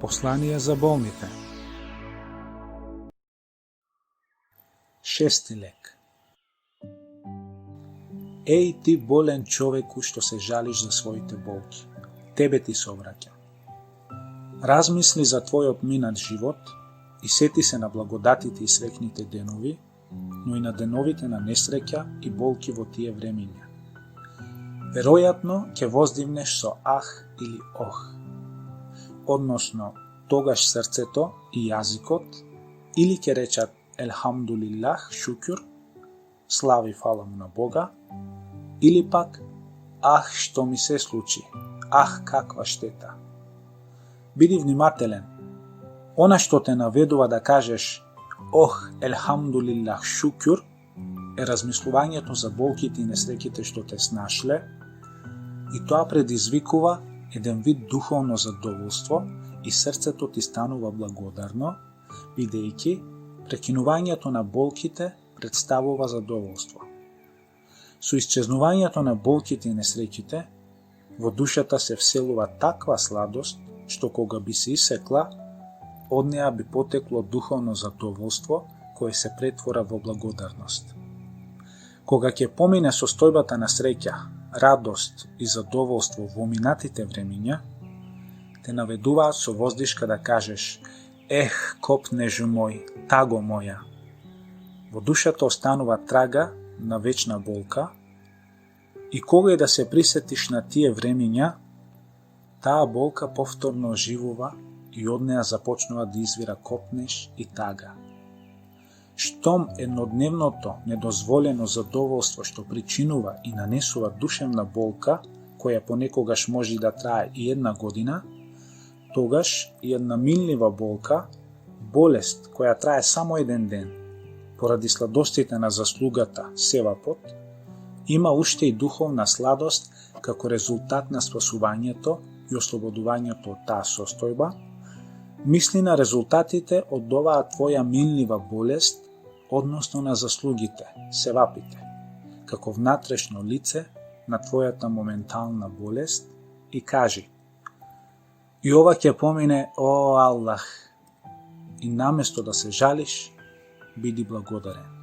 Послание за болните. 6. лек. Еј ти болен човеку што се жалиш за своите болки, тебе ти се обраќам. Размисли за твојот минат живот и сети се на благодатите и среќните денови, но и на деновите на несреќа и болки во тие времиња. Веројатно ќе воздивнеш со ах или ох, односно тогаш срцето и јазикот или ќе речат елхамдулилах, шукур, слави фала му на Бога, или пак ах што ми се случи, ах каква штета. Биди внимателен. Она што те наведува да кажеш ох елхамдулилах, шукур е размислувањето за болките и несреќите што те снашле, и тоа предизвикува еден вид духовно задоволство и срцето ти станува благодарно, бидејќи прекинувањето на болките представува задоволство. Со исчезнувањето на болките и несреќите, во душата се вселува таква сладост, што кога би се исекла, од неа би потекло духовно задоволство, кое се претвора во благодарност. Кога ќе помине состојбата на среќа, радост и задоволство во минатите времиња, те наведуваат со воздишка да кажеш ех, копнежу мој, таго моја. Во душата останува трага на вечна болка и кога и да се присетиш на тие времиња, таа болка повторно оживува и од неа започнува да извира копнеж и тага. Штом еднодневното недозволено задоволство што причинува и нанесува душевна болка, која понекогаш може да трае и 1 година, тогаш и една минлива болка, болест која трае само 1 ден, поради сладостите на заслугата севапот, има уште и духовна сладост како резултат на спасувањето и ослободувањето од таа состојба, мисли на резултатите од оваа твоја минлива болест, односно на заслугите, севапите, како внатрешно лице на твојата моментална болест и кажи и ова ќе помине, о Аллах, и наместо да се жалиш, биди благодарен.